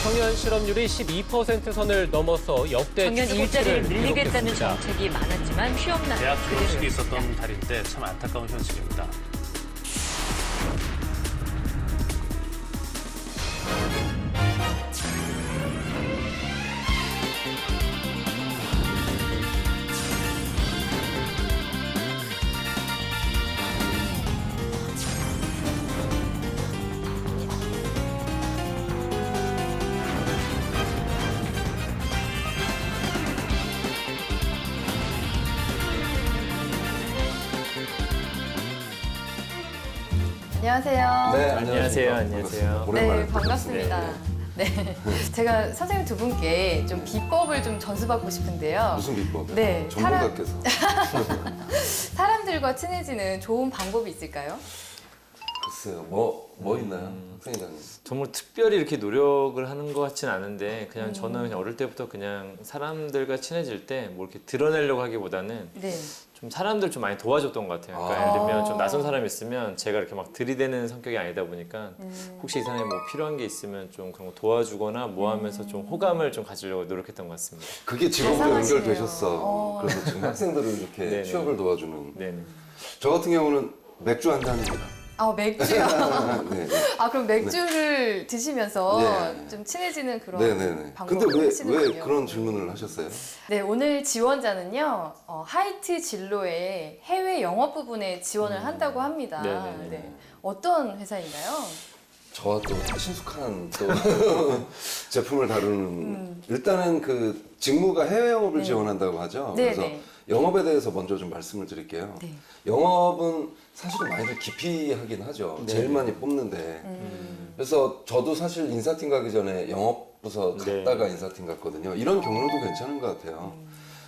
청년 실업률이 12% 선을 넘어서 역대 청년 일자리를 최고치를 늘리겠다는 기록했습니다. 정책이 많았지만 취업난 대학 졸업식이 그대로였습니다. 있었던 달인데 참 안타까운 현실입니다. 안녕하세요. 네, 안녕하세요. 안녕하세요. 오랜만에 네, 반갑습니다. 네. 제가 선생님 두 분께 좀 비법을 좀 전수받고 싶은데요. 무슨 비법? 네, 전문가께서. 사람들과 친해지는 좋은 방법이 있을까요? 글쎄요, 뭐 있나요? 학생회장님. 정말 특별히 이렇게 노력을 하는 것 같진 않은데 그냥 저는 그냥 어릴 때부터 그냥 사람들과 친해질 때 뭐 이렇게 드러내려고 하기보다는 네. 좀 사람들 좀 많이 도와줬던 것 같아요. 그러니까 아. 예를 들면 좀 낯선 사람이 있으면 제가 이렇게 막 들이대는 성격이 아니다 보니까 혹시 이 사람이 뭐 필요한 게 있으면 좀 그런 거 도와주거나 뭐 하면서 좀 호감을 좀 가지려고 노력했던 것 같습니다. 그게 직업으로 대단하시네요. 연결되셨어. 그래서 지금 학생들을 이렇게 네네. 취업을 도와주는. 네네. 저 같은 경우는 맥주 한 잔입니다. 맥주요. 네. 아, 그럼 맥주를 드시면서 네. 좀 친해지는 그런 네네네. 방법을 근데 왜 하시는군요. 그런 질문을 하셨어요? 네, 오늘 지원자는요, 하이트 진로의 해외 영업 부분에 지원을 한다고 합니다. 네네네. 네. 어떤 회사인가요? 저와 또 친숙한 또 제품을 다루는 일단은 그 직무가 해외 영업을 네. 지원한다고 하죠. 네, 그래서 네. 영업에 대해서 먼저 좀 말씀을 드릴게요. 네. 영업은 사실은 많이들 기피하긴 하죠. 네. 제일 많이 뽑는데. 그래서 저도 사실 인사팀 가기 전에 영업부서 네. 갔다가 인사팀 갔거든요. 이런 경로도 괜찮은 것 같아요.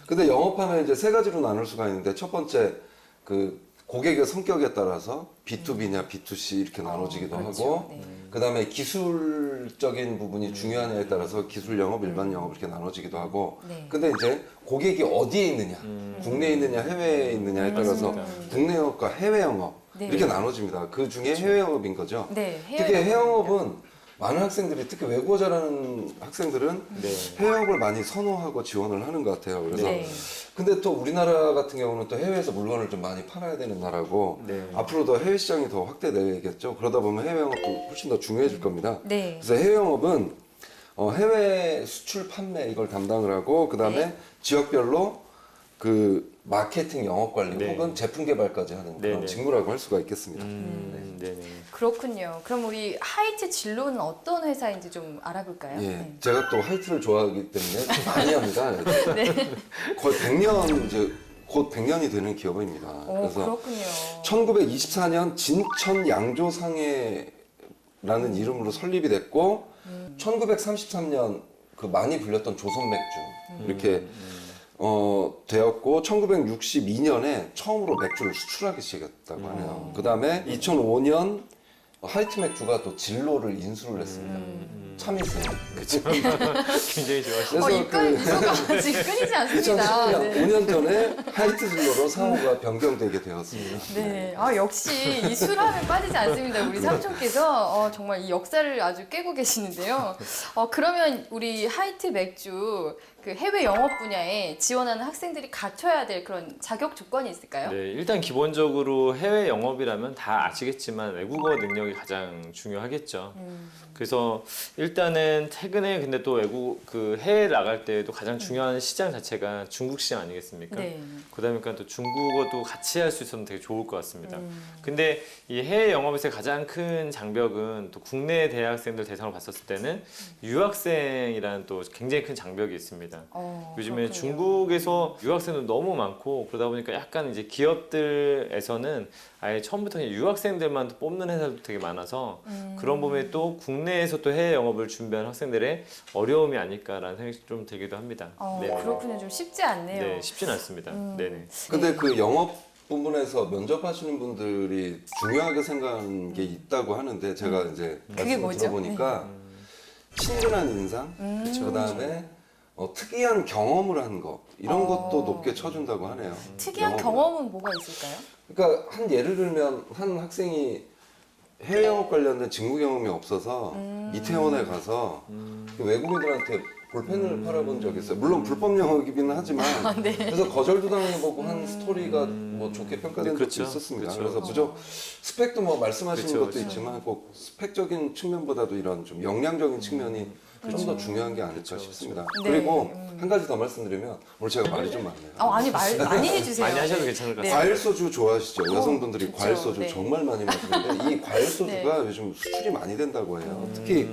근데 영업하면 이제 세 가지로 나눌 수가 있는데 첫 번째 그 고객의 성격에 따라서 B2B냐 B2C 이렇게 나눠지기도 그렇죠. 하고 네. 그다음에 기술적인 부분이 중요하냐에 따라서 기술 영업, 일반 영업 이렇게 나눠지기도 하고 네. 근데 이제 고객이 어디에 있느냐 국내에 있느냐 해외에 있느냐에 따라서 국내 영업과 해외 영업 네. 이렇게 나눠집니다. 그 중에 해외 영업인 거죠. 네, 특히 해외 영업은 많은 학생들이 특히 외국어 잘하는 학생들은 네. 해외 영업을 많이 선호하고 지원을 하는 것 같아요. 그래서 네. 근데 또 우리나라 같은 경우는 또 해외에서 물건을 좀 많이 팔아야 되는 나라고 네. 앞으로 더 해외 시장이 더 확대되겠죠. 그러다 보면 해외 영업도 훨씬 더 중요해질 겁니다. 네. 그래서 해외 영업은 해외 수출 판매 이걸 담당을 하고 그다음에 네. 지역별로 그 마케팅 영업 관리 네. 혹은 제품 개발까지 하는 그런 네네. 직무라고 할 수가 있겠습니다. 네네. 그렇군요. 그럼 우리 하이트 진로는 어떤 회사인지 좀 알아볼까요? 예, 네. 제가 또 하이트를 좋아하기 때문에 많이 합니다. 네. 거의 100년 이제 곧 100년이 되는 기업입니다. 그래서 그렇군요. 1924년 진천 양조상해라는 이름으로 설립이 됐고 1933년 그 많이 불렸던 조선 맥주 이렇게 되었고 1962년에 처음으로 맥주를 수출하기 시작했다고 하네요. 그 다음에 2005년 하이트 맥주가 또 진로를 인수를 했습니다. 참이슬. 그쵸. 굉장히 좋아하시죠. 입가에 미소가 지금 끊이지 않습니다. 2010년, 네. 5년 전에 하이트 진로로 사무가 변경되게 되었습니다. 네. 역시 이 술하면 빠지지 않습니다. 우리 삼촌께서 정말 이 역사를 아주 깨고 계시는데요. 그러면 우리 하이트 맥주 그 해외 영업 분야에 지원하는 학생들이 갖춰야 될 그런 자격 조건이 있을까요? 네, 일단 기본적으로 해외 영업이라면 다 아시겠지만 외국어 능력이 가장 중요하겠죠. 그래서 일단은 최근에 근데 또 그 해외 나갈 때도 가장 중요한 시장 자체가 중국 시장 아니겠습니까? 네. 그러다 보니까 또 중국어도 같이 할 수 있으면 되게 좋을 것 같습니다. 근데 이 해외 영업에서의 가장 큰 장벽은 또 국내 대학생들 대상으로 봤었을 때는 유학생이라는 또 굉장히 큰 장벽이 있습니다. 요즘에 그렇군요. 중국에서 유학생도 너무 많고 그러다 보니까 약간 이제 기업들에서는 아예 처음부터 그냥 유학생들만 뽑는 회사도 되게 많아서 그런 부분에 또 국내에서 또 해외 영업을 준비하는 학생들의 어려움이 아닐까라는 생각이 좀 들기도 합니다. 네. 그렇군요. 좀 쉽지 않네요. 네, 쉽진 않습니다. 네네. 근데 그 영업 부분에서 면접하시는 분들이 중요하게 생각하는 게 있다고 하는데 제가 이제 그게 말씀을 뭐죠? 들어보니까 친근한 인상, 그다음에 특이한 경험을 한 거 이런 것도 높게 쳐준다고 하네요. 특이한 영업을. 경험은 뭐가 있을까요? 그러니까 한 예를 들면 한 학생이 해외 영업 관련된 직무 경험이 없어서 이태원에 가서 그 외국인들한테 볼펜을 팔아본 적이 있어요. 물론 불법 영업이긴 하지만 네. 그래서 거절도 당해보고 한 스토리가 뭐 좋게 평가된 적도 그렇죠. 있었습니다. 그렇죠. 그래서 무조건 스펙도 뭐 말씀하시는 그렇죠. 것도 있지만 꼭 스펙적인 측면보다도 이런 좀 역량적인 측면이 좀 더 중요한 게 아닐까 그렇죠. 싶습니다. 네. 그리고 한 가지 더 말씀드리면 오늘 제가 말이 좀 많네요. 아니 말 많이 해주세요. 많이 하셔도 괜찮을 것 네. 같습니다. 과일 소주 좋아하시죠? 여성분들이 좋죠. 과일 소주 네. 정말 많이 마시는데 이 과일 소주가 요즘 수출이 많이 된다고 해요. 특히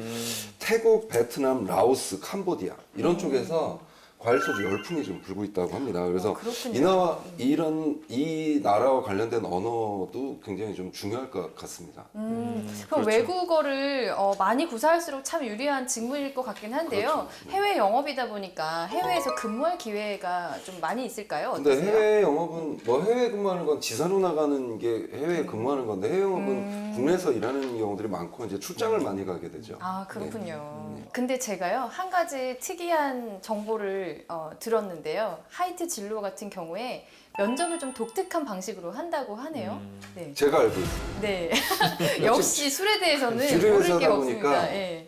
태국, 베트남, 라오스, 캄보디아 이런 쪽에서 과일 소주 열풍이 좀 불고 있다고 합니다. 그래서 그렇군요. 이 나라와 관련된 언어도 굉장히 좀 중요할 것 같습니다. 그럼 그렇죠. 외국어를 많이 구사할수록 참 유리한 직무일 것 같긴 한데요. 그렇죠. 해외 영업이다 보니까 해외에서 근무할 기회가 좀 많이 있을까요? 근데 어떠세요? 해외 영업은 뭐 해외 근무하는 건 지사로 나가는 게 해외 근무하는 건데 해외 영업은 국내에서 일하는 경우들이 많고 이제 출장을 많이 가게 되죠. 아, 그렇군요. 근데 제가요, 한 가지 특이한 정보를 들었는데요. 하이트 진로 같은 경우에 면접을 좀 독특한 방식으로 한다고 하네요. 네. 제가 알고 있습니다. 네. 역시 술에 대해서는 주류 모를 게 회사다 없습니다. 보니까 예.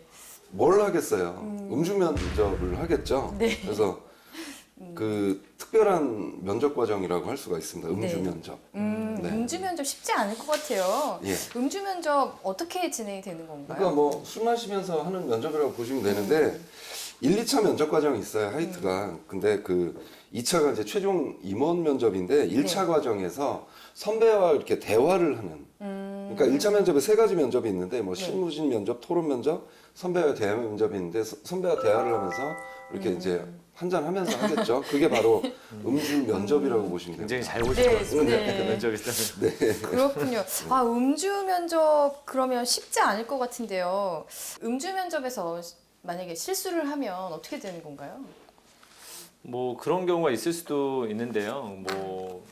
뭘 하겠어요? 음주 면접을 하겠죠. 네. 그래서 그 특별한 면접 과정이라고 할 수가 있습니다. 음주 네. 면접. 네. 음주 면접 쉽지 않을 것 같아요. 예. 음주 면접 어떻게 진행이 되는 건가요? 그러니까 뭐 술 마시면서 하는 면접이라고 보시면 되는데 1, 2차 면접 과정이 있어요. 하이트가. 근데 그 2차가 이제 최종 임원 면접인데 1차 네. 과정에서 선배와 이렇게 대화를 하는. 그러니까 1차 면접에 3가지 면접이 있는데 뭐 실무진 면접, 토론 면접, 선배와 대화 면접이 있는데 선배와 대화를 하면서 이렇게 이제 한잔 하면서 하겠죠. 그게 바로 음주 면접이라고 보시면 됩니다. 굉장히 잘 보실 네, 것 같습니다. 네. 그 면접 있다면. 네. 그렇군요. 아, 음주 면접 그러면 쉽지 않을 것 같은데요. 음주 면접에서 만약에 실수를 하면 어떻게 되는 건가요? 뭐 그런 경우가 있을 수도 있는데요. 뭐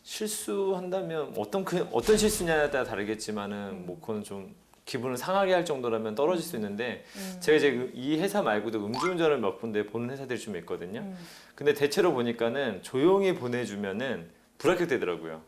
실수한다면 어떤 실수냐에 따라 다르겠지만은 뭐 그건 좀 기분을 상하게 할 정도라면 떨어질 수 있는데 제가 이제 이 회사 말고도 음주운전을 몇 군데 보는 회사들이 좀 있거든요. 근데 대체로 보니까는 조용히 보내주면은 불합격되더라고요.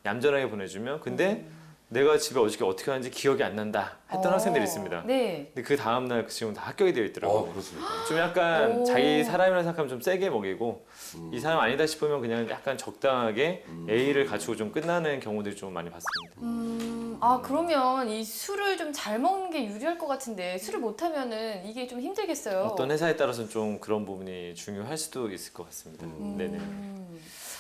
얌전하게 보내주면 근데 내가 집에 어떻게 왔는지 기억이 안 난다 했던 학생들이 있습니다. 네. 근데 그 다음날 지금 다 합격이 되어 있더라고요. 그렇습니다. 좀 약간 오. 자기 사람이라 생각하면 좀 세게 먹이고 이 사람 아니다 싶으면 그냥 약간 적당하게 A를 갖추고 좀 끝나는 경우들이 좀 많이 봤습니다. 아, 그러면 이 술을 좀 잘 먹는 게 유리할 것 같은데 술을 못하면은 이게 좀 힘들겠어요. 어떤 회사에 따라서는 좀 그런 부분이 중요할 수도 있을 것 같습니다. 네네.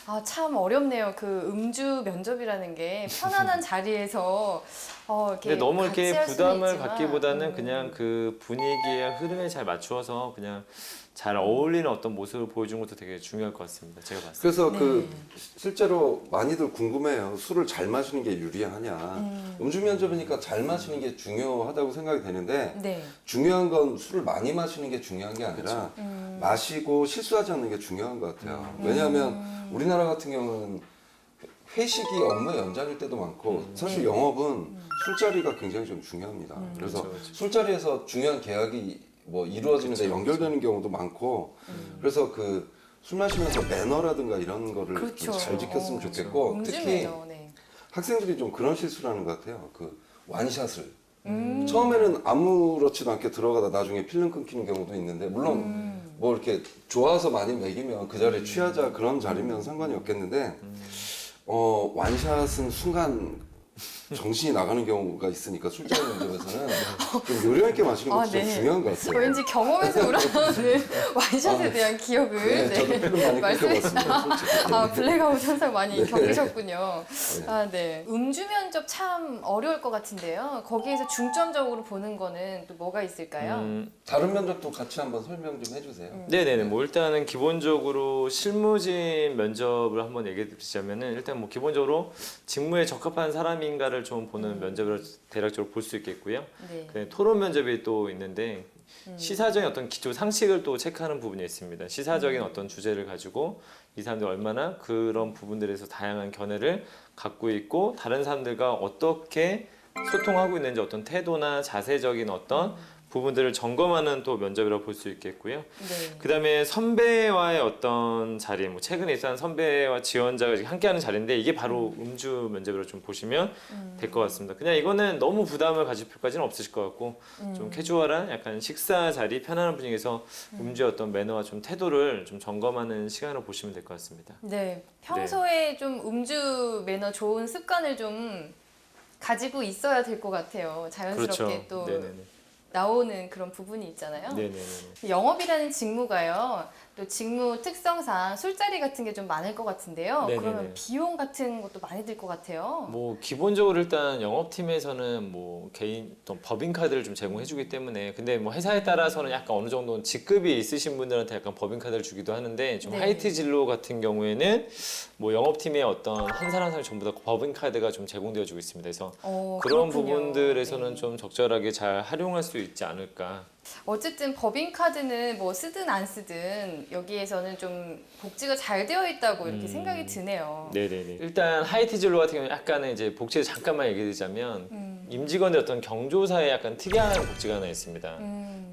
아, 참 어렵네요. 그 음주 면접이라는 게 편안한 자리에서 이렇게 근데 너무 같이 이렇게 할 수는 부담을 있지만, 갖기보다는 그냥 그 분위기의 흐름에 잘 맞추어서 그냥 잘 어울리는 어떤 모습을 보여주는 것도 되게 중요할 것 같습니다. 제가 봤을 때. 그래서 그 네. 실제로 많이들 궁금해요. 술을 잘 마시는 게 유리하냐. 음주 면접이니까 잘 마시는 게 중요하다고 생각이 되는데 네. 중요한 건 술을 많이 마시는 게 중요한 게 아니라 마시고 실수하지 않는 게 중요한 것 같아요. 왜냐하면 우리나라 같은 경우는 회식이 업무 연장일 때도 많고 사실 영업은 술자리가 굉장히 좀 중요합니다. 그래서 그렇죠, 그렇죠. 술자리에서 중요한 계약이 뭐 이루어지는데 연결되는 경우도 많고 그래서 그 술 마시면서 매너라든가 이런 거를 그렇죠. 좀 잘 지켰으면 좋겠고 음주 특히 면접. 네. 학생들이 좀 그런 실수를 하는 것 같아요. 그 완샷을 처음에는 아무렇지도 않게 들어가다 나중에 필름 끊기는 경우도 있는데 물론 뭐 이렇게 좋아서 많이 먹이면 그 자리에 취하자 그런 자리면 상관이 없겠는데 완샷은 순간 정신이 나가는 경우가 있으니까 술자리 면접에서는 좀 요령 있게 마시는 것도 좀 중요한 것 같아요. 왠지 경험에서 우러나오는 완샷에 대한 기억을 네, 저도 필름 많이 말씀- 끊겨봤습니다. 솔직히. 아, 블랙아웃 현상 많이 네. 겪으셨군요. 네. 아, 네. 음주 면접 참 어려울 것 같은데요. 거기에서 중점적으로 보는 거는 또 뭐가 있을까요? 다른 면접도 같이 한번 설명 좀 해주세요. 네네네. 뭐 일단은 기본적으로 실무진 면접을 한번 얘기해 드리자면은 일단 뭐 기본적으로 직무에 적합한 사람인가를 좀 보는 면접을 대략적으로 볼 수 있겠고요. 네. 그 토론 면접이 또 있는데 시사적인 어떤 기초 상식을 또 체크하는 부분이 있습니다. 시사적인 어떤 주제를 가지고 이 사람들이 얼마나 그런 부분들에서 다양한 견해를 갖고 있고 다른 사람들과 어떻게 소통하고 있는지 어떤 태도나 자세적인 어떤 부분들을 점검하는 또 면접이라고 볼 수 있겠고요. 네. 그다음에 선배와의 어떤 자리, 뭐 최근에 입사한 선배와 지원자가 함께하는 자리인데 이게 바로 음주 면접으로 좀 보시면 될 것 같습니다. 그냥 이거는 너무 부담을 가질 필요까지는 없으실 것 같고 좀 캐주얼한 약간 식사 자리, 편안한 분위기에서 음주의 어떤 매너와 좀 태도를 좀 점검하는 시간으로 보시면 될 것 같습니다. 네. 평소에 좀 음주 매너 좋은 습관을 좀 가지고 있어야 될 것 같아요. 자연스럽게 그렇죠. 또 네네네. 나오는 그런 부분이 있잖아요. 네네네. 영업이라는 직무가요. 또 직무 특성상 술자리 같은 게 좀 많을 것 같은데요. 네네네. 그러면 비용 같은 것도 많이 들 것 같아요. 뭐 기본적으로 일단 영업팀에서는 뭐 개인 또 법인카드를 좀 제공해주기 때문에 근데 뭐 회사에 따라서는 약간 어느 정도 직급이 있으신 분들한테 약간 법인카드를 주기도 하는데 좀 네. 하이트 진로 같은 경우에는 뭐 영업팀의 어떤 한 사람 한 사람 전부 다 법인카드가 좀 제공되어주고 있습니다. 그래서 그런 그렇군요. 부분들에서는 네. 좀 적절하게 잘 활용할 수 있지 않을까. 어쨌든 법인카드는 뭐 쓰든 안 쓰든 여기에서는 좀 복지가 잘 되어 있다고 이렇게 생각이 드네요. 네네네. 일단 하이트 진로 같은 경우는 약간은 이제 복지에 잠깐만 얘기드리자면 임직원의 어떤 경조사에 약간 특이한 복지가 하나 있습니다.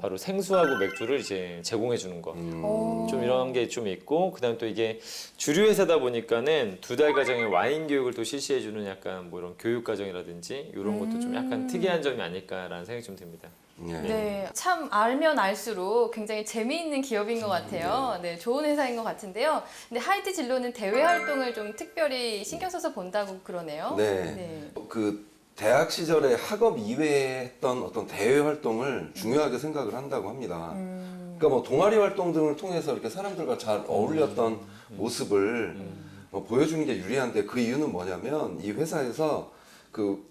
바로 생수하고 맥주를 이제 제공해 주는 거. 좀 이런 게 좀 있고 그다음 또 이게 주류 회사다 보니까는 2달 과정의 와인 교육을 또 실시해 주는 약간 뭐 이런 교육 과정이라든지 이런 것도 좀 약간 특이한 점이 아닐까라는 생각이 좀 듭니다. 네, 참 알면 알수록 굉장히 재미있는 기업인 것 같아요. 네, 좋은 회사인 것 같은데요. 근데 하이트 진로는 대외 활동을 좀 특별히 신경 써서 본다고 그러네요. 네. 그 대학 시절에 학업 이외에 했던 어떤 대외 활동을 중요하게 생각을 한다고 합니다. 그러니까 뭐 동아리 활동 등을 통해서 이렇게 사람들과 잘 어울렸던 모습을 보여주는 게 유리한데 그 이유는 뭐냐면 이 회사에서 그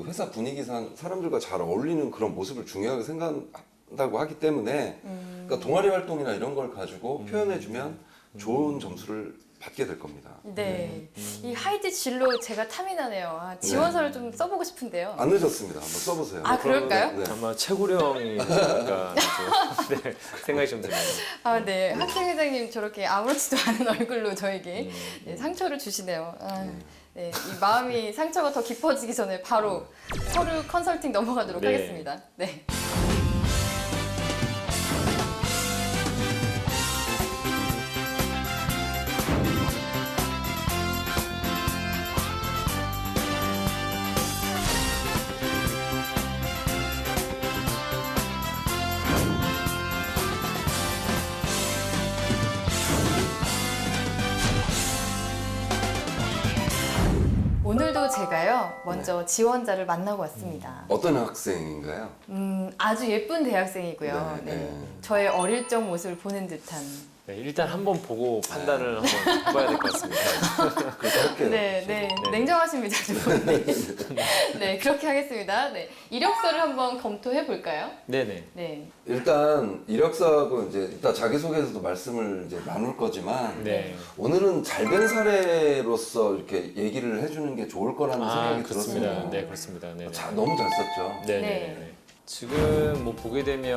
회사 분위기상 사람들과 잘 어울리는 그런 모습을 중요하게 생각한다고 하기 때문에 그러니까 동아리 활동이나 이런 걸 가지고 표현해주면 좋은 점수를 받게 될 겁니다. 네. 이 하이트 진로 제가 탐이 나네요. 지원서를 좀 써보고 싶은데요. 안 늦었습니다. 한번 써보세요. 아, 그럴까요? 네. 아마 최고령이니까 네, 생각이 좀 듭니다. 네. 학생 회장님 저렇게 아무렇지도 않은 얼굴로 저에게 네, 상처를 주시네요. 네. 이 마음이 상처가 더 깊어지기 전에 바로 서류 컨설팅 넘어가도록 네. 하겠습니다. 네. 오늘도 제가요, 먼저 지원자를 만나고 왔습니다. 어떤 학생인가요? 아주 예쁜 대학생이고요. 네, 네. 네. 저의 어릴 적 모습을 보는 듯한. 네, 일단 한번 보고 판단을 한번 해봐야 될 것 같습니다. 그렇게 할게요. 네, 네. 냉정하십니다, 두 분. 네. 네, 그렇게 하겠습니다. 네. 이력서를 한번 검토해 볼까요? 네네. 네. 일단 이력서하고 이제 이따 자기소개에서도 말씀을 이제 나눌 거지만 네. 오늘은 잘된 사례로서 이렇게 얘기를 해주는 게 좋을 거라는 생각이 그렇습니다. 들었습니다. 네, 그렇습니다. 네. 너무 잘 썼죠. 네네. 네. 지금 뭐 보게 되면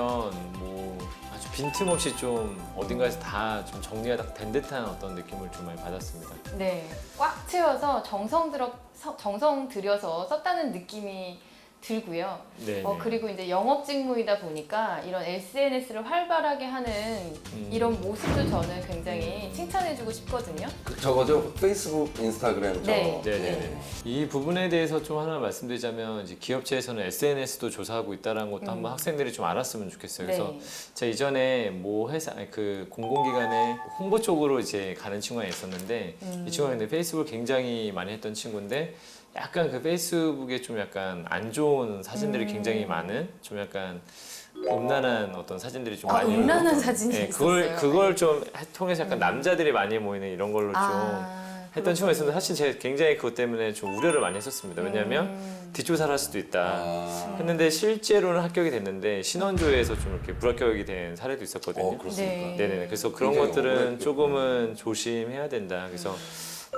뭐 아주 빈틈없이 좀 어딘가에서 다 좀 정리가 딱 된 듯한 어떤 느낌을 좀 많이 받았습니다. 네. 꽉 채워서 정성 들여서 썼다는 느낌이 들고요. 네. 그리고 이제 영업 직무이다 보니까 이런 SNS를 활발하게 하는 이런 모습도 저는 굉장히 칭찬해주고 싶거든요. 저거죠? 페이스북, 인스타그램 저. 네. 네네. 이 부분에 대해서 좀 하나 말씀드리자면 이제 기업체에서는 SNS도 조사하고 있다는 것도 한번 학생들이 좀 알았으면 좋겠어요. 그래서 네. 제가 이전에 뭐 회사 그 공공기관의 홍보 쪽으로 이제 가는 친구가 있었는데 이 친구가 근데 페이스북을 굉장히 많이 했던 친구인데 약간 그 페이스북에 좀 약간 안 좋은 사진들이 굉장히 많은 좀 약간 음란한 어떤 사진들이 좀 많이 음란한 올라왔던- 사진이 네, 있었어요. 그걸 좀 통해서 약간 남자들이 많이 모이는 이런 걸로 좀 했던 친구가 있었는데 사실 제가 굉장히 그것 때문에 좀 우려를 많이 했었습니다. 왜냐하면 뒷조사를 할 수도 있다. 아, 했는데 실제로는 합격이 됐는데 신원조회에서 좀 이렇게 불합격이 된 사례도 있었거든요. 그렇습니까? 네. 네네. 그래서 그런 굉장히 것들은 억울했겠군요. 조금은 조심해야 된다. 그래서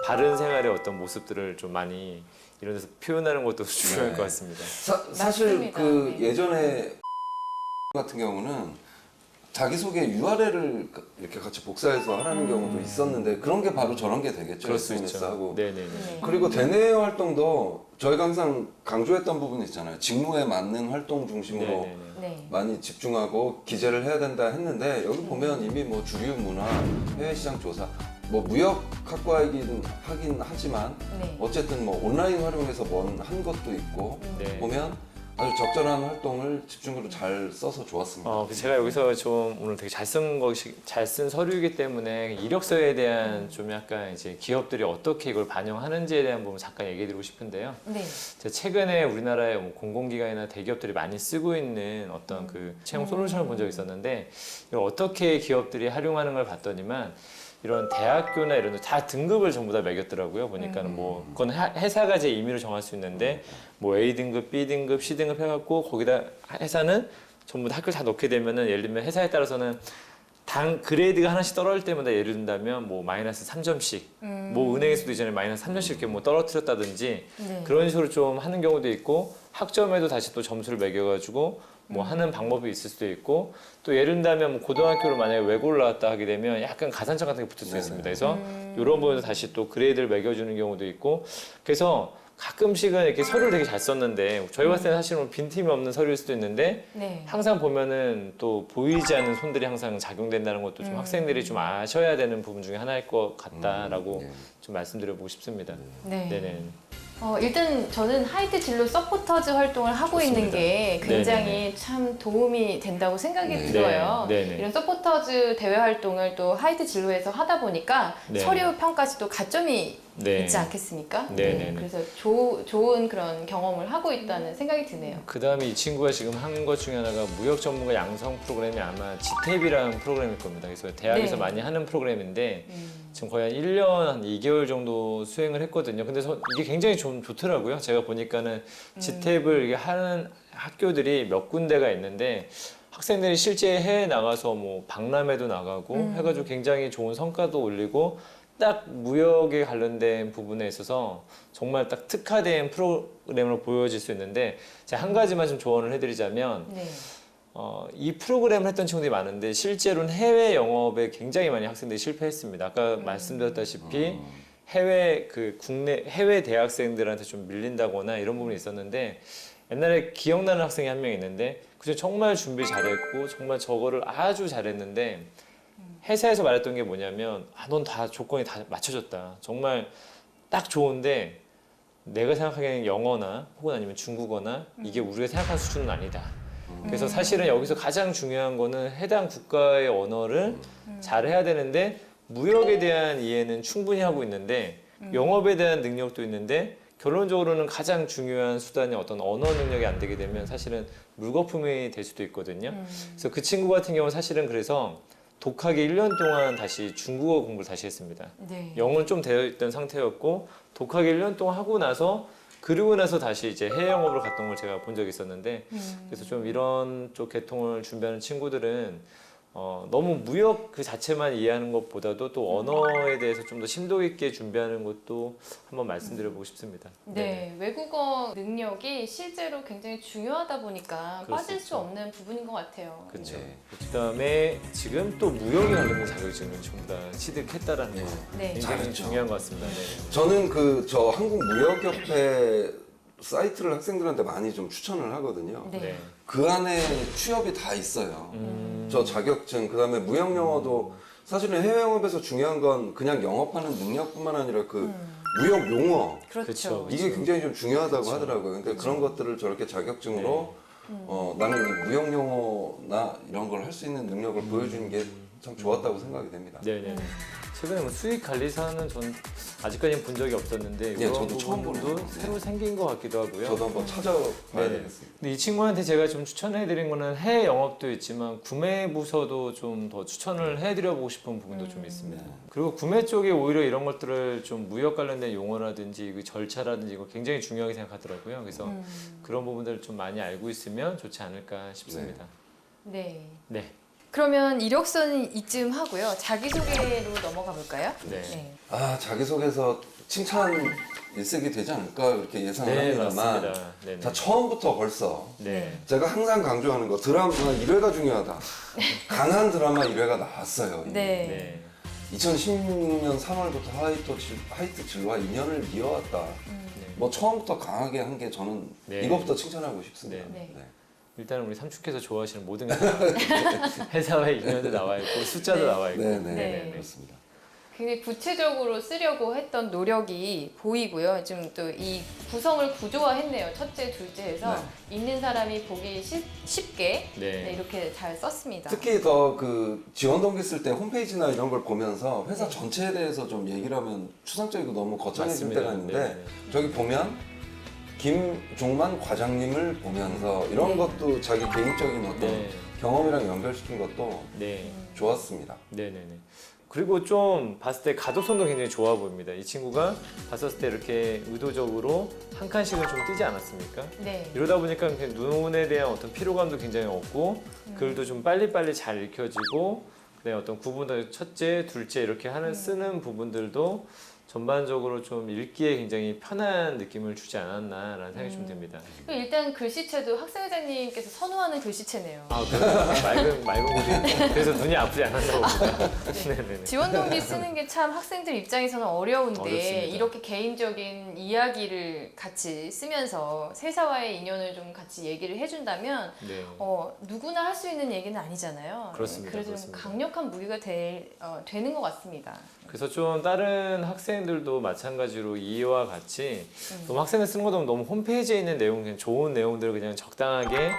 바른 생활의 어떤 모습들을 좀 많이 이런 데서 표현하는 것도 중요할 네. 것 같습니다. 사실 맞습니다. 그 네. 예전에 같은 경우는 자기소개 URL을 이렇게 같이 복사해서 하라는 경우도 있었는데 그런 게 바로 저런 게 되겠죠. 그럴 수 있죠. SNS하고. 네네네. 네. 그리고 대내 활동도 저희가 항상 강조했던 부분이 있잖아요. 직무에 맞는 활동 중심으로 네네네. 네. 많이 집중하고 기재를 해야 된다 했는데 여기 보면 이미 뭐 주류 문화, 해외 시장 조사, 뭐 무역학과이긴 하긴 하지만 네. 어쨌든 뭐 온라인 활용해서 한 것도 있고 네. 보면 아주 적절한 활동을 집중으로 잘 써서 좋았습니다. 제가 여기서 좀 오늘 되게 잘 쓴 서류이기 때문에 이력서에 대한 좀 약간 이제 기업들이 어떻게 이걸 반영하는지에 대한 부분 잠깐 얘기해드리고 싶은데요. 네. 제가 최근에 우리나라의 뭐 공공기관이나 대기업들이 많이 쓰고 있는 어떤 그 채용 솔루션을 본 적이 있었는데 이걸 어떻게 기업들이 활용하는 걸 봤더니만 이런 대학교나 이런 데 다 등급을 전부 다 매겼더라고요. 보니까는 뭐 그건 회사가 제 임의로 정할 수 있는데 뭐 A 등급, B 등급, C 등급 해갖고 거기다 회사는 전부 다 학교를 다 넣게 되면은 예를 들면 회사에 따라서는 당 그레이드가 하나씩 떨어질 때마다 예를 든다면 뭐 마이너스 3점씩 뭐 은행에서도 이전에 마이너스 3점씩 이렇게 뭐 떨어뜨렸다든지 네. 그런 식으로 좀 하는 경우도 있고 학점에도 다시 또 점수를 매겨가지고 뭐 하는 방법이 있을 수도 있고 또 예를 들면 뭐 고등학교를 만약에 외고를 나왔다 하게 되면 약간 가산점 같은 게 붙을 수 있습니다. 그래서 이런 부분에서 다시 또 그레이드를 매겨주는 경우도 있고 그래서 가끔씩은 이렇게 서류를 되게 잘 썼는데 저희 봤을 때는 사실은 빈틈이 없는 서류일 수도 있는데 네. 항상 보면은 또 보이지 않는 손들이 항상 작용된다는 것도 좀 학생들이 좀 아셔야 되는 부분 중에 하나일 것 같다라고 네. 좀 말씀드려보고 싶습니다. 네. 네네. 일단 저는 하이트 진로 서포터즈 활동을 하고 있는 게 굉장히 네네네. 참 도움이 된다고 생각이 네. 들어요. 네네. 이런 서포터즈 대외 활동을 또 하이트 진로에서 하다 보니까 네. 서류 평가시도 가점이 네. 있지 않겠습니까? 네네네. 그래서 좋은 그런 경험을 하고 있다는 생각이 드네요. 그 다음에 이 친구가 지금 한 것 중에 하나가 무역 전문가 양성 프로그램이 아마 GTAP이라는 프로그램일 겁니다. 그래서 대학에서 네. 많이 하는 프로그램인데 지금 거의 한 1년, 한 2개월 정도 수행을 했거든요. 근데 이게 굉장히 좀 좋더라고요. 제가 보니까는 GTAP을 이게 하는 학교들이 몇 군데가 있는데 학생들이 실제 해외 나가서 뭐 박람회도 나가고 해가지고 굉장히 좋은 성과도 올리고 딱 무역에 관련된 부분에 있어서 정말 딱 특화된 프로그램으로 보여질 수 있는데 제가 한 가지만 좀 조언을 해드리자면 네. 이 프로그램을 했던 친구들이 많은데 실제로는 해외 영업에 굉장히 많이 학생들이 실패했습니다. 아까 말씀드렸다시피 국내 해외 대학생들한테 좀 밀린다거나 이런 부분이 있었는데 옛날에 기억나는 학생이 한 명 있는데 그중 정말 준비 잘했고 정말 저거를 아주 잘했는데 회사에서 말했던 게 뭐냐면 넌 다 조건이 다 맞춰졌다. 정말 딱 좋은데 내가 생각하기에는 영어나 혹은 아니면 중국어나 이게 우리가 생각하는 수준은 아니다. 그래서 사실은 여기서 가장 중요한 거는 해당 국가의 언어를 잘해야 되는데 무역에 대한 이해는 충분히 하고 있는데 영업에 대한 능력도 있는데 결론적으로는 가장 중요한 수단이 어떤 언어 능력이 안 되게 되면 사실은 물거품이 될 수도 있거든요. 그래서 그 친구 같은 경우는 사실은 그래서 독학에 1년 동안 다시 중국어 공부를 다시 했습니다. 네. 영어는 좀 되어 있던 상태였고 독학에 1년 동안 하고 나서 그러고 나서 다시 이제 해외 영업을 갔던 걸 제가 본 적이 있었는데 그래서 좀 이런 쪽 계통을 준비하는 친구들은 너무 무역 그 자체만 이해하는 것보다도 또 언어에 대해서 좀 더 심도 있게 준비하는 것도 한번 말씀드려보고 싶습니다. 네, 외국어 능력이 실제로 굉장히 중요하다 보니까 그럴 수 빠질 수 있죠. 없는 부분인 것 같아요. 그렇죠. 네. 그다음에 지금 또 무역에 관련된 자격증을 전부 다 취득했다라는 거 네. 굉장히 잘했죠. 중요한 것 같습니다. 네. 저는 저 한국무역협회 사이트를 학생들한테 많이 좀 추천을 하거든요. 네. 네. 그 안에 취업이 다 있어요. 저 자격증, 그다음에 무역 영어도 사실은 해외 영업에서 중요한 건 그냥 영업하는 능력뿐만 아니라 그 무역 용어 그렇죠. 그쵸. 이게 굉장히 좀 중요하다고 하더라고요. 근데 그런 것들을 저렇게 자격증으로 나는 이 무역 영어나 이런 걸 할 수 있는 능력을 보여주는 게 참 좋았다고 생각이 됩니다. 네네. 최근에 뭐 수익 관리사는 전 아직까지는 본 적이 없었는데 네, 이런 저도 처음 부분도 보네요. 새로 생긴 것 같기도 하고요. 저도 한번 찾아봐야 네네. 되겠습니다. 근데 이 친구한테 제가 좀 추천해드린 거는 해외 영업도 있지만 구매 부서도 좀 더 추천을 해드려보고 싶은 부분도 좀 있습니다. 그리고 구매 쪽에 오히려 이런 것들을 좀 무역 관련된 용어라든지 그 절차라든지 이거 굉장히 중요하게 생각하더라고요. 그래서 그런 부분들을 좀 많이 알고 있으면 좋지 않을까 싶습니다. 네. 네. 그러면 이력서는 이쯤 하고요. 자기소개로 넘어가 볼까요? 네. 아, 자기소개서 칭찬 일색이 되지 않을까 이렇게 예상을 네, 합니다만 맞습니다. 네네. 자, 처음부터 벌써 네. 제가 항상 강조하는 거 드라마 1회가 중요하다. 강한 드라마 1회가 나왔어요. 이미. 네. 2016년 3월부터 하이트 진로와 인연을 이어왔다. 뭐 처음부터 강하게 한 게 저는 네. 이것부터 칭찬하고 싶습니다. 네. 네. 일단은 우리 삼촌께서 좋아하시는 모든 게 회사와의 인연도 나와 있고 숫자도 네. 나와 있고. 네, 네, 네. 그렇습니다. 굉장히 구체적으로 쓰려고 했던 노력이 보이고요. 좀 또 이 구성을 구조화했네요. 첫째, 둘째에서 있는 사람이 보기 쉽게 네. 이렇게 잘 썼습니다. 특히 더 그 지원 동기 쓸 때 홈페이지나 이런 걸 보면서 회사 전체에 대해서 좀 얘기를 하면 추상적이고 너무 거창해질 맞습니다. 때가 있는데 네, 네. 저기 보면 김종만 과장님을 보면서 이런 네. 것도 자기 개인적인 어떤 네. 경험이랑 연결시킨 것도 네. 좋았습니다. 네네네. 그리고 좀 봤을 때 가독성도 굉장히 좋아 보입니다. 이 친구가 봤었을 때 이렇게 의도적으로 한 칸씩은 좀 띄지 않았습니까? 네. 이러다 보니까 그냥 눈에 대한 어떤 피로감도 굉장히 없고 글도 좀 빨리빨리 잘 읽혀지고 그다음에 어떤 구분을 첫째, 둘째 이렇게 하는 쓰는 부분들도 전반적으로 좀 읽기에 굉장히 편한 느낌을 주지 않았나라는 생각이 좀 듭니다. 그럼 일단 글씨체도 학생회장님께서 선호하는 글씨체네요. 아, 맑은 글이 그래서 눈이 아프지 않았나 봅니다. 네네네. 지원 동기 쓰는 게 참 학생들 입장에서는 어려운데 어렵습니다. 이렇게 개인적인 이야기를 같이 쓰면서 회사와의 인연을 좀 같이 얘기를 해준다면 네. 누구나 할 수 있는 얘기는 아니잖아요. 그렇습니다. 그래서 좀 그렇습니다. 강력한 무기가 되는 것 같습니다. 그래서 좀 다른 학생들도 마찬가지로 이와 같이 너무 학생들 쓰는 것도 너무 홈페이지에 있는 내용 그냥 좋은 내용들을 그냥 적당하게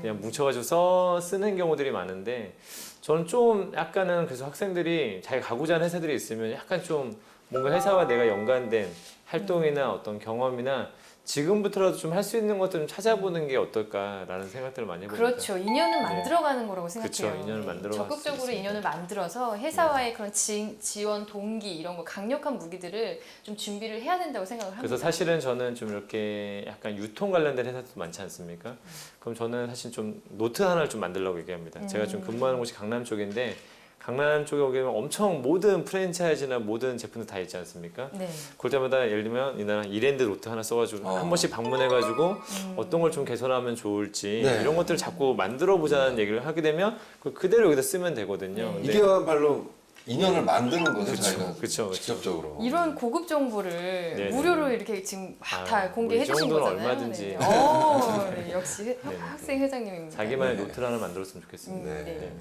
그냥 뭉쳐가지고 쓰는 경우들이 많은데 저는 좀 약간은 그래서 학생들이 자기 가고자 하는 회사들이 있으면 약간 좀 뭔가 회사와 내가 연관된 활동이나 어떤 경험이나 지금부터라도 좀 할 수 있는 것들 좀 찾아보는 게 어떨까라는 생각들을 많이 해봅니다. 그렇죠. 인연을 만들어가는 거라고 생각해요. 그렇죠. 인연을 만들어갈 수 적극적으로 있습니다. 인연을 만들어서 회사와의 그런 지원 동기 이런 거 강력한 무기들을 좀 준비를 해야 된다고 생각을 합니다. 그래서 사실은 저는 좀 이렇게 약간 유통 관련된 회사도 많지 않습니까? 그럼 저는 사실 좀 노트 하나를 좀 만들려고 얘기합니다. 제가 좀 근무하는 곳이 강남 쪽인데 강남 쪽에 오게 되면 엄청 모든 프랜차이즈나 모든 제품들 다 있지 않습니까? 네. 그럴 때마다 예를 들면 이나라 이랜드 노트 하나 써가지고 한 번씩 방문해가지고 어떤 걸 좀 개선하면 좋을지 네. 이런 것들을 자꾸 만들어 보자는 얘기를 하게 되면 그걸 그대로 여기다 쓰면 되거든요. 근데 이게야말로 인연을 만드는 거죠, 그쵸, 자기가 그쵸. 직접적으로. 이런 고급 정보를 네, 무료로 네. 이렇게 지금 막 아, 다 공개해 뭐이 주신 정도는 거잖아요. 얼마든지. 네. 네, 역시 네. 학생 회장님입니다. 자기만의 네. 노트를 하나 만들었으면 좋겠습니다. 네. 네. 네.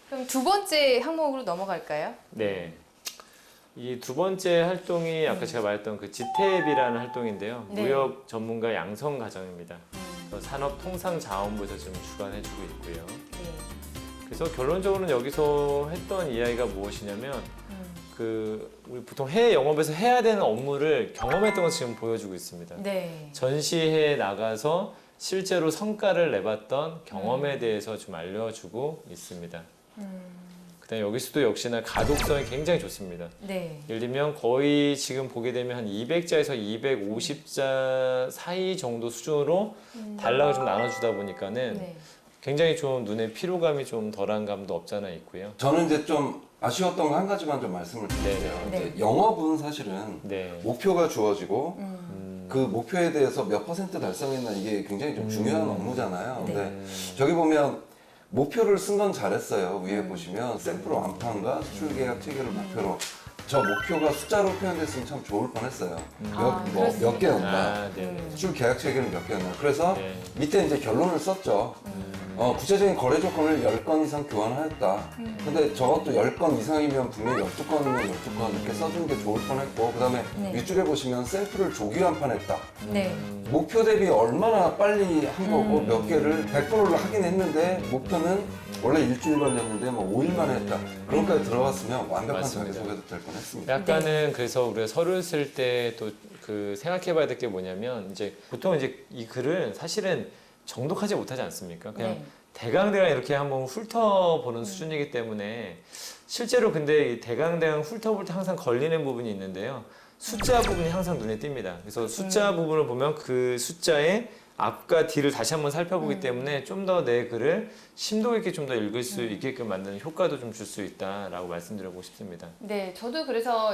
그럼 두 번째 항목으로 넘어갈까요? 네. 이 두 번째 활동이 아까 제가 말했던 그 지탭이라는 활동인데요. 네. 무역 전문가 양성 과정입니다. 산업통상자원부에서 지금 주관해주고 있고요. 네. 그래서 결론적으로는 여기서 했던 이야기가 무엇이냐면 우리 보통 해외 영업에서 해야 되는 업무를 경험했던 것을 지금 보여주고 있습니다. 네. 전시회에 나가서 실제로 성과를 내봤던 경험에 대해서 좀 알려주고 있습니다. 그다음에 여기서도 역시나 가독성이 굉장히 좋습니다. 네. 예를 들면 거의 지금 보게 되면 한 200자에서 250자 사이 정도 수준으로 단락을 좀 나눠주다 보니까는 네. 굉장히 좀 눈에 피로감이 좀 덜한 감도 없잖아 있고요. 저는 이제 좀 아쉬웠던 거 한 가지만 좀 말씀을 드릴게요. 네. 이제 영업은 사실은 네. 목표가 주어지고 그 목표에 대해서 몇 퍼센트 달성했나 이게 굉장히 좀 중요한 업무잖아요. 네. 근데 저기 보면 목표를 쓴 건 잘했어요. 위에 보시면 샘플 완판과 수출 계약 체결을 목표로 저 목표가 숫자로 표현됐으면 참 좋을 뻔했어요. 몇 개였나? 아, 네. 수출 계약 체결은 몇 개였나? 그래서 네. 밑에 이제 결론을 썼죠. 구체적인 거래 조건을 10건 이상 교환하였다. 근데 저것도 10건 이상이면 분명히 12건이면 12건 이렇게 써준 게 좋을 뻔했고 그 다음에 네. 윗줄에 보시면 샘플을 조기 완판했다. 네. 목표 대비 얼마나 빨리 한 거고 몇 개를 100%를 하긴 했는데 목표는 원래 일주일 걸렸는데 뭐 5일 만에 했다. 그런까지 들어갔으면 완벽한 맞습니다. 자기소개도 될 뻔했습니다. 약간은 그래서 우리가 서류를 쓸 때 또 그 생각해봐야 될 게 뭐냐면 이제 보통 이제 이 글은 사실은 정독하지 못하지 않습니까? 그냥 네. 대강대강 이렇게 한번 훑어보는 수준이기 때문에 실제로 근데 이 대강대강 훑어볼 때 항상 걸리는 부분이 있는데요. 숫자 부분이 항상 눈에 띕니다. 그래서 숫자 부분을 보면 그 숫자에 앞과 뒤를 다시 한번 살펴보기 때문에 좀 더 내 글을 심도 있게 좀 더 읽을 수 있게끔 만드는 효과도 좀 줄 수 있다라고 말씀드리고 싶습니다. 네, 저도 그래서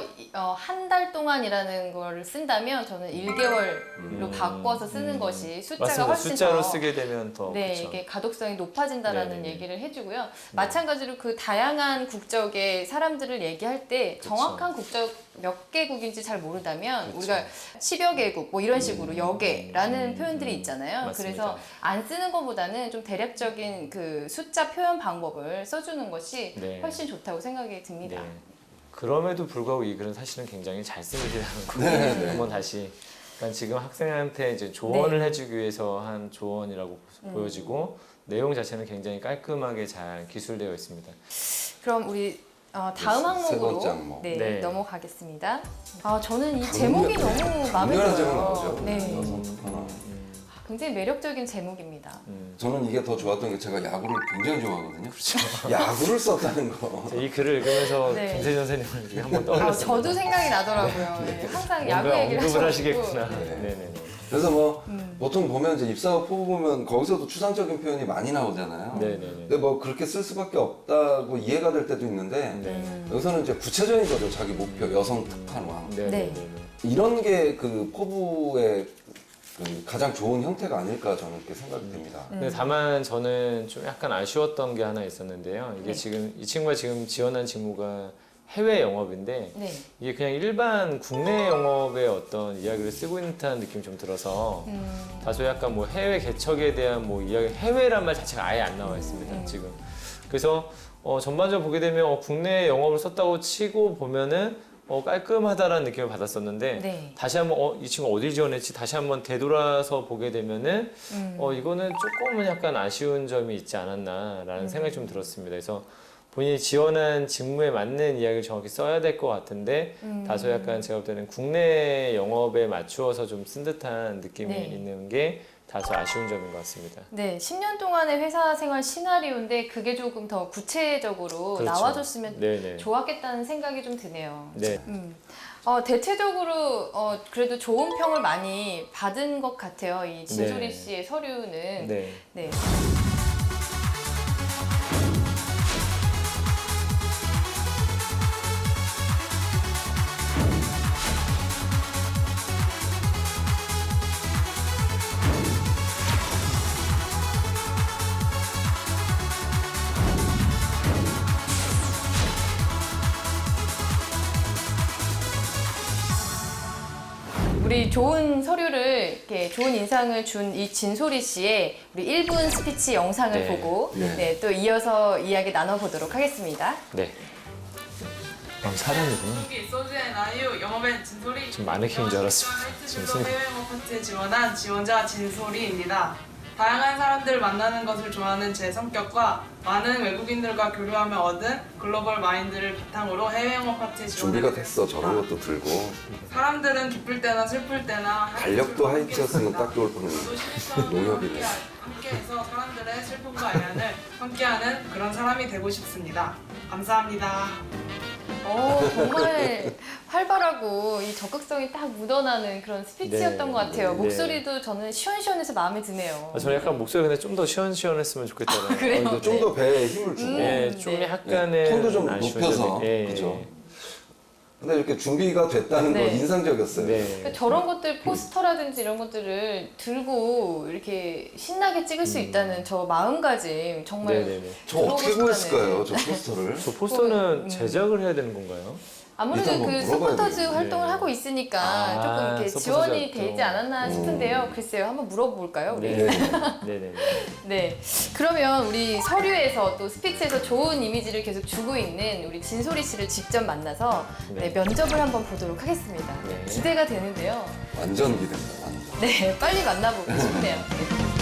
한 달 동안이라는 걸 쓴다면 저는 1개월로 바꿔서 쓰는 것이 숫자가 맞습니다. 훨씬 숫자로 더 쓰게 되면 더 네, 그쵸. 이게 가독성이 높아진다라는 네네네. 얘기를 해주고요. 마찬가지로 그 다양한 국적의 사람들을 얘기할 때 그쵸. 정확한 국적 몇 개국인지 잘 모른다면 그쵸. 우리가 10여 개국 뭐 이런 식으로 여개라는 표현들이 있잖아요. 맞습니다. 그래서 안 쓰는 것보다는 좀 대략적인 그 숫자 표현 방법을 써주는 것이 네. 훨씬 좋다고 생각이 듭니다. 네. 그럼에도 불구하고 이 글은 사실은 굉장히 잘 쓰는 글이라는 거 네, 네. 한번 다시 그러니까 지금 학생한테 이제 조언을 해주기 위해서 한 조언이라고 보여지고 내용 자체는 굉장히 깔끔하게 잘 기술되어 있습니다. 그럼 우리 다음 세 번째 항목으로 항목. 네, 네. 넘어가겠습니다. 저는 이 제목이 너무 마음에 강렬한 제목 들어요. 나오죠. 네, 여성 특허나. 굉장히 매력적인 제목입니다. 저는 이게 더 좋았던 게 제가 야구를 굉장히 좋아하거든요. 야구를 썼다는 거. 이 글을 읽으면서 네. 김세전 선생님을 이렇게 한번 떠올렸습니다. 저도 생각이 나더라고요. 네, 항상 야구 뭔가 얘기를 언급을 하셔가지고. 하시겠구나. 네. 네네네. 그래서 뭐 보통 보면 이제 입사업 포부 보면 거기서도 추상적인 표현이 많이 나오잖아요. 네네네. 근데 뭐 그렇게 쓸 수밖에 없다고 이해가 될 때도 있는데 네. 여기서는 이제 구체적인 거죠. 자기 목표 여성 특판왕. 네네네. 이런 게 그 포부의 그 가장 좋은 형태가 아닐까 저는 이렇게 생각이 됩니다. 근데 다만 저는 좀 약간 아쉬웠던 게 하나 있었는데요. 이게 네. 지금 이 친구가 지금 지원한 직무가 해외 영업인데 네. 이게 그냥 일반 국내 영업의 어떤 이야기를 쓰고 있는 듯한 느낌이 좀 들어서 다소 약간 뭐 해외 개척에 대한 뭐 이야기, 해외란 말 자체가 아예 안 나와 있습니다, 지금. 그래서 전반적으로 보게 되면 국내 영업을 썼다고 치고 보면은 깔끔하다라는 느낌을 받았었는데 네. 다시 한번 이 친구 어딜 지원했지 다시 한번 되돌아서 보게 되면은 이거는 조금은 약간 아쉬운 점이 있지 않았나라는 생각이 좀 들었습니다. 그래서 본인이 지원한 직무에 맞는 이야기를 정확히 써야 될 것 같은데 다소 약간 제가 볼 때는 국내 영업에 맞추어서 좀 쓴 듯한 느낌이 네. 있는 게 다소 아쉬운 점인 것 같습니다. 네, 10년 동안의 회사 생활 시나리오인데 그게 조금 더 구체적으로 그렇죠. 나와줬으면 네네. 좋았겠다는 생각이 좀 드네요. 네. 대체적으로 그래도 좋은 평을 많이 받은 것 같아요. 이 진소리 네. 씨의 서류는. 네. 네. 우리 좋은 서류를 이렇게 좋은 인상을 준 이 진소리 씨의 우리 1분 스피치 영상을 네. 보고 네. 네, 또 이어서 이야기 나눠보도록 하겠습니다. 네. 사람이구나. 한국이 소주의 나유 영업엔 진소리 좀 마네킹인 줄 알았어. 지금 진소리. 해외 영업 파트에 지원한 지원자 진소리입니다. 다양한 사람들을 만나는 것을 좋아하는 제 성격과 많은 외국인들과 교류하며 얻은 글로벌 마인드를 바탕으로 해외 영업 파트에 준비가 지원하게 됐어. 되었습니다. 저런 것도 들고. 사람들은 기쁠 때나 슬플 때나 달력도 하이티였으면 딱 좋을 저도 뻔했는데. 실수하고 농협이네. 함께해서 사람들의 슬픔과 애환을 함께하는 그런 사람이 되고 싶습니다. 감사합니다. 정말 활발하고 이 적극성이 딱 묻어나는 그런 스피치였던 네, 것 같아요. 네. 목소리도 저는 시원시원해서 마음에 드네요. 저는 약간 목소리가 근데 좀 더 시원시원했으면 좋겠다는. 그래요? 좀 더 배에 힘을 주고. 네, 좀 네. 약간의 톤도 좀 아쉬운 높여서. 점이- 예, 그죠? 근데 이렇게 준비가 됐다는 네. 건 인상적이었어요. 네. 그러니까 저런 것들 포스터라든지 이런 것들을 들고 이렇게 신나게 찍을 수 있다는 저 마음가짐 정말 네네네. 저 어떻게 들어보고 구했을까요? 싶다는. 저 포스터를? 저 포스터는 제작을 해야 되는 건가요? 아무래도 일단 그 한번 물어봐야 서포터즈 되겠네. 활동을 하고 있으니까 아, 조금 이렇게 서포터즈 지원이 활동. 되지 않았나 싶은데요. 글쎄요, 한번 물어볼까요? 우리? 네. 네네네. 네. 그러면 우리 서류에서 또 스피치에서 좋은 이미지를 계속 주고 있는 우리 진소리 씨를 직접 만나서 네. 면접을 한번 보도록 하겠습니다. 네. 기대가 되는데요. 완전 기대입니다. 완전. 네, 빨리 만나보고 싶네요. 네.